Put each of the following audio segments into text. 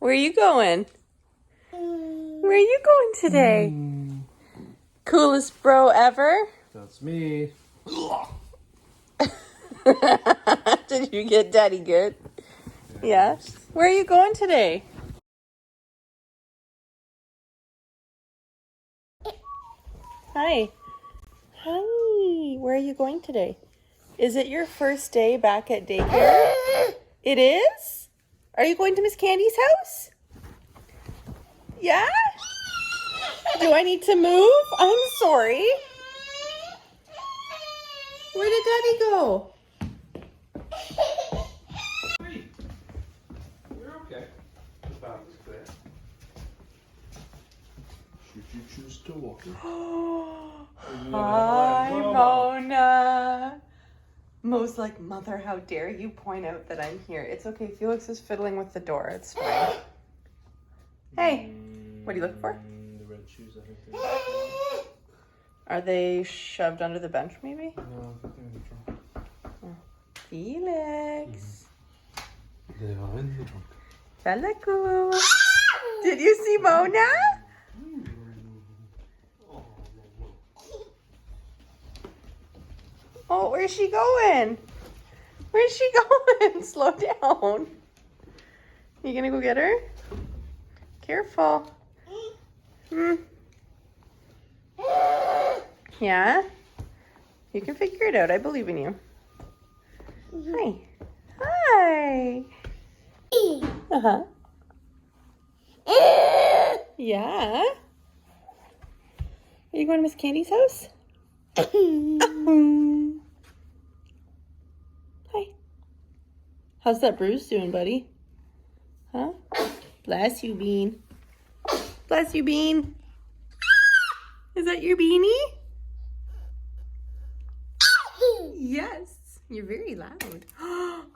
Where are you going? Where are you going today? Coolest bro ever? That's me. Did you get daddy good? Yeah. Where are you going today? Hi. Hi. Where are you going today? Is it your first day back at daycare? It is? Are you going to Miss Candy's house? Yeah? Do I need to move? I'm sorry. Where did Daddy go? You're okay. The path is clear. Should you choose to walk it? Hi, Mona. Mo's like, Mother, how dare you point out that I'm here. It's okay. Felix is fiddling with the door. It's fine. Hey, what are you looking for? The red shoes, I think they're... Are they shoved under the bench, maybe? No, I think they're in the trunk. Felix. They are in the trunk. Feliks. Did you see Mona? Oh, where's she going? Where's she going? Slow down. You gonna go get her? Careful. Yeah? You can figure it out. I believe in you. Hi. Hi. Uh-huh. Yeah? Are you going to Miss Candy's house? Hi. How's that bruise doing, buddy? Huh? Bless you, Bean. Bless you, Bean. Is that your beanie? Yes. You're very loud.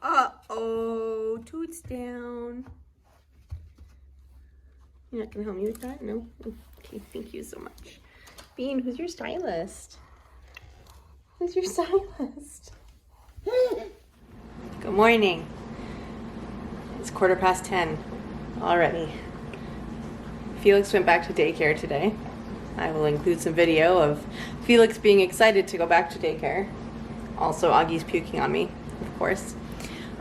Uh-oh. Toots down. You're not going to help me with that? No? Okay, thank you so much. Bean, who's your stylist? Who's your stylist? Good morning. It's 10:15 already. Felix went back to daycare today. I will include some video of Felix being excited to go back to daycare. Also, Augie's puking on me, of course.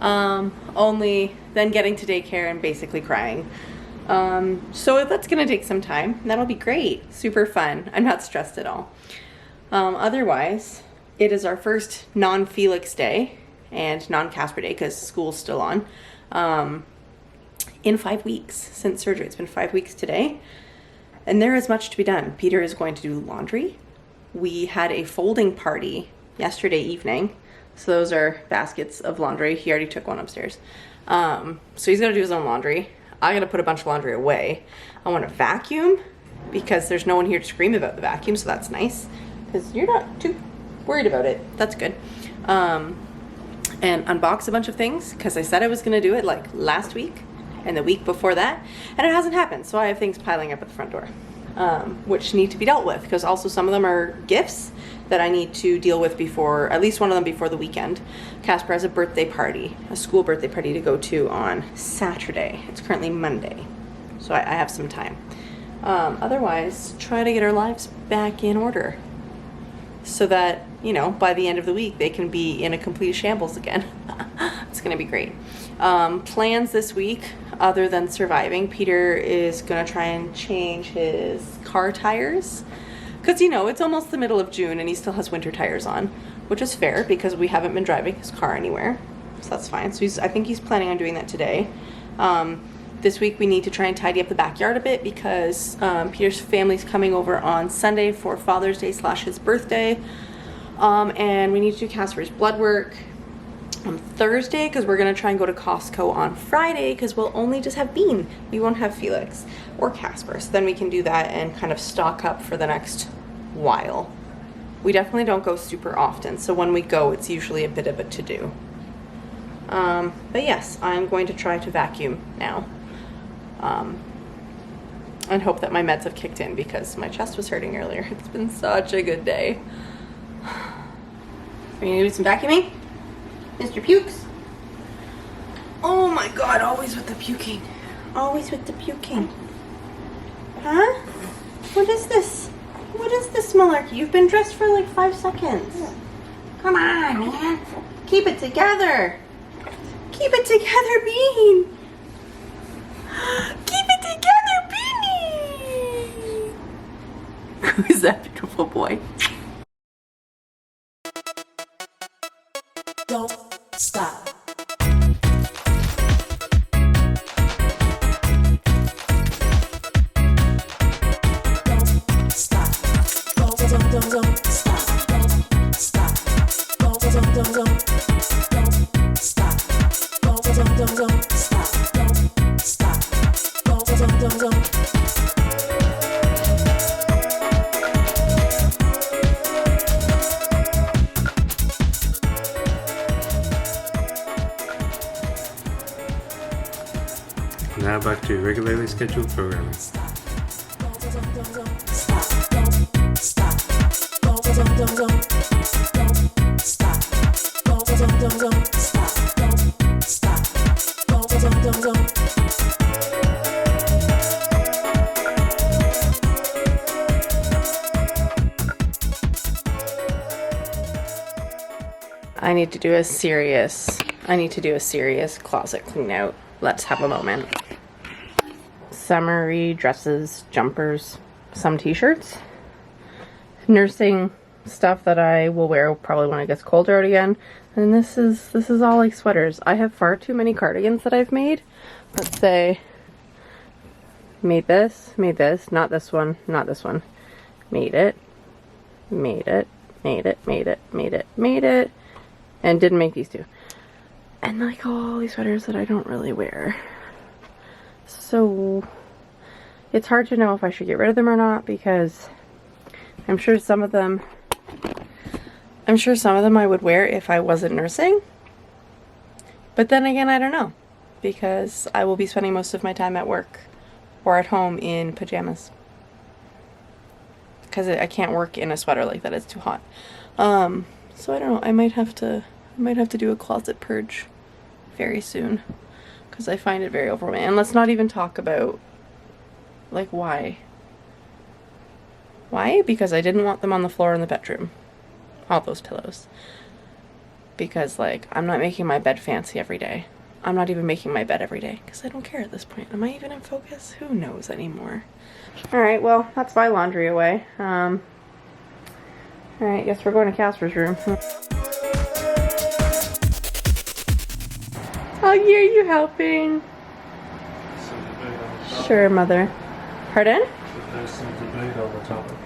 Only then getting to daycare and basically crying. So that's gonna take some time. That'll be great. Super fun. I'm not stressed at all. Otherwise, it is our first non-Felix day and non-Casper day because school's still on. In 5 weeks since surgery. It's been 5 weeks today. And there is much to be done. Peter is going to do laundry. We had a folding party yesterday evening. So those are baskets of laundry. He already took one upstairs. So he's gonna do his own laundry. I gotta put a bunch of laundry away. I wanna vacuum because there's no one here to scream about the vacuum, so that's nice. Because you're not too worried about it. That's good. And unbox a bunch of things because I said I was gonna do it like last week and the week before that, and it hasn't happened. So I have things piling up at the front door, which need to be dealt with because also some of them are gifts that I need to deal with before, at least one of them before the weekend. Casper has a birthday party, a school birthday party to go to on Saturday. It's currently Monday, so I have some time. Otherwise, try to get our lives back in order so that, you know, by the end of the week, they can be in a complete shambles again. It's gonna be great. Plans this week, other than surviving, Peter is gonna try and change his car tires. Because, you know, it's almost the middle of June and he still has winter tires on, which is fair because we haven't been driving his car anywhere. So that's fine. So I think he's planning on doing that today. This week we need to try and tidy up the backyard a bit because Peter's family's coming over on Sunday for Father's Day / his birthday. And we need to do Casper's blood work on Thursday because we're going to try and go to Costco on Friday because we'll only just have Bean. We won't have Felix or Casper. So then we can do that and kind of stock up for the next while. We definitely don't go super often. So when we go, it's usually a bit of a to-do. But yes, I'm going to try to vacuum now. And hope that my meds have kicked in because my chest was hurting earlier. It's been such a good day. Are you gonna do some vacuuming? Mr. Pukes? Oh my god, always with the puking. Always with the puking. Huh? What is this? What is this, Malarkey? You've been dressed for like 5 seconds. Come on, man. Keep it together. Keep it together, Bean. Keep it together, Beanie. Who is that beautiful boy? Don't stop. Don't stop. Don't stop. Don't stop. Don't stop. Don't stop. Don't stop. Don't. Now back to regularly scheduled programming. I need to do a serious closet clean out. Let's have a moment. Summery dresses, jumpers, some t-shirts, nursing stuff that I will wear probably when it gets colder out again. And this is all like sweaters. I have far too many cardigans that I've made. Let's say made this, not this one, not this one. Made it, and didn't make these two. And like all these sweaters that I don't really wear. So it's hard to know if I should get rid of them or not, because I'm sure some of them I would wear if I wasn't nursing. But then again, I don't know, because I will be spending most of my time at work or at home in pajamas. Because I can't work in a sweater like that, it's too hot. So I don't know, I might have to do a closet purge very soon, because I find it very overwhelming. And let's not even talk about like why. Because I didn't want them on the floor in the bedroom, all those pillows, because like I'm not making my bed fancy every day. I'm not even making my bed every day, because I don't care at this point. Am I even in focus? Who knows anymore? Alright, well, that's my laundry away. Alright, guess we're going to Casper's room. Augie, are you helping? Sure, Mother. Pardon? There's some debate on the topic.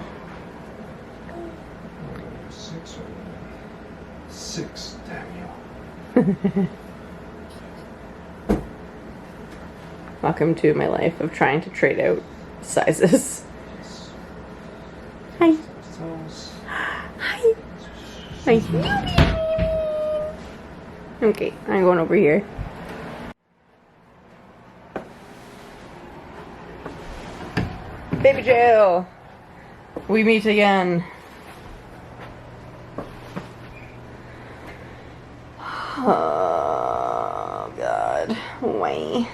6, damn you. Welcome to my life of trying to trade out sizes. Hi. Hi. Hi. Okay, I'm going over here. Baby Jill, we meet again. Oh God, why?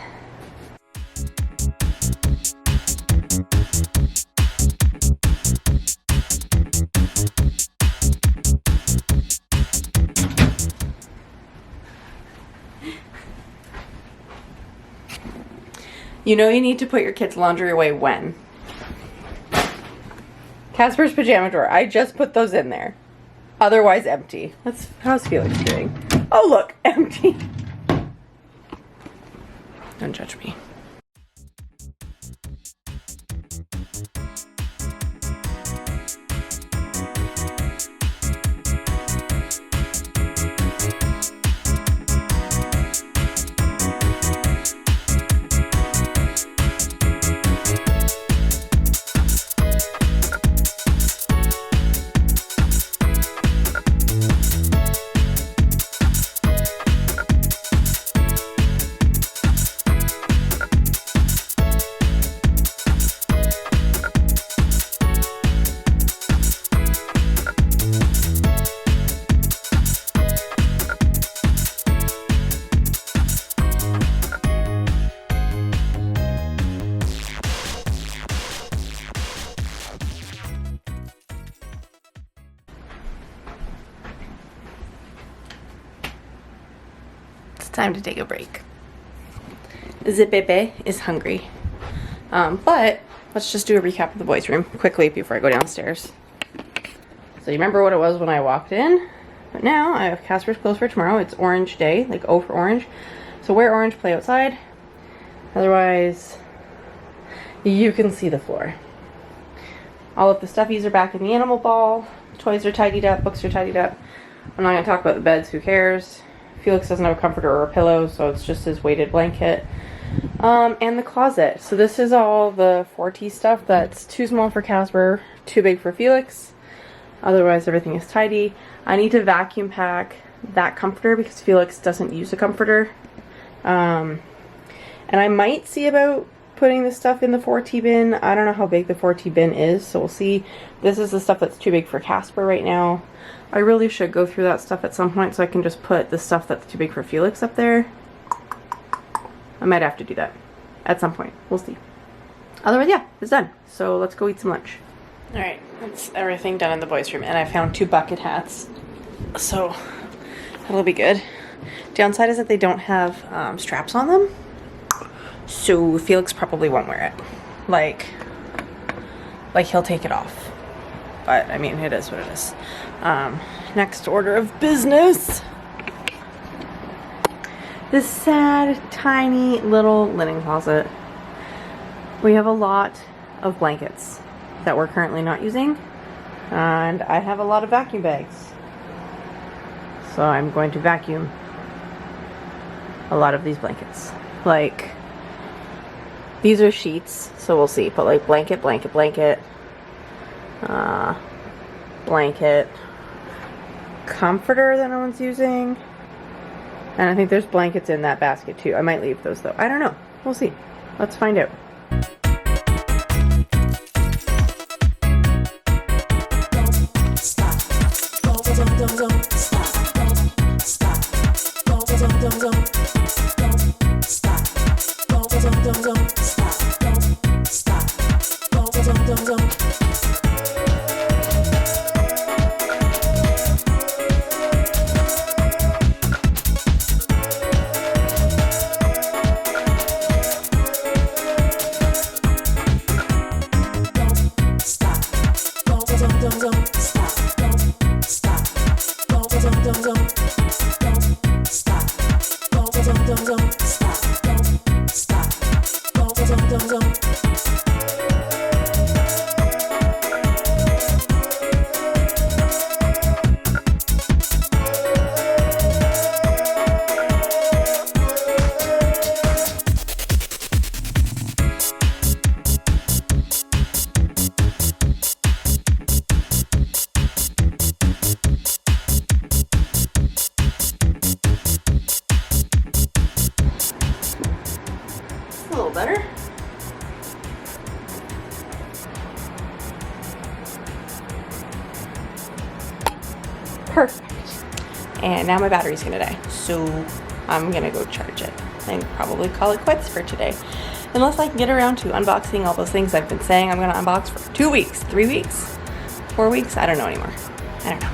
You know you need to put your kids' laundry away when? Casper's pajama drawer. I just put those in there. Otherwise empty. How's Felix doing? Oh look, empty. Don't judge me. time to take a break. Zipepe is hungry. But let's just do a recap of the boys' room quickly before I go downstairs. So you remember what it was when I walked in? But now I have Casper's clothes for tomorrow. It's orange day, like O for orange. So wear orange, play outside. Otherwise, you can see the floor. All of the stuffies are back in the animal ball. Toys are tidied up, books are tidied up. I'm not going to talk about the beds, who cares? Felix doesn't have a comforter or a pillow, so it's just his weighted blanket. And the closet. So this is all the 4T stuff that's too small for Casper, too big for Felix. Otherwise, everything is tidy. I need to vacuum pack that comforter because Felix doesn't use a comforter. And I might see about putting the stuff in the 4T bin. I don't know how big the 4T bin is, so we'll see. This is the stuff that's too big for Casper right now. I really should go through that stuff at some point so I can just put the stuff that's too big for Felix up there. I might have to do that at some point. We'll see. Otherwise, yeah, it's done. So let's go eat some lunch. Alright, that's everything done in the boys' room. And I found 2 bucket hats. So that'll be good. Downside is that they don't have straps on them. So Felix probably won't wear it. Like he'll take it off. But I mean, it is what it is. Next order of business. This sad, tiny little linen closet. We have a lot of blankets that we're currently not using. And I have a lot of vacuum bags. So I'm going to vacuum a lot of these blankets. Like, these are sheets, so we'll see. But like blanket, blanket, blanket. Blanket. Comforter that no one's using. And I think there's blankets in that basket too. I might leave those though. I don't know. We'll see. Let's find out. Stop. Don't stop. Don't stop. Don't stop. Don't stop. Don't. A little better. Perfect. And now my battery's gonna die, so I'm gonna go charge it and probably call it quits for today. Unless I can get around to unboxing all those things I've been saying I'm gonna unbox for 2 weeks, 3 weeks, 4 weeks, I don't know anymore. I don't know.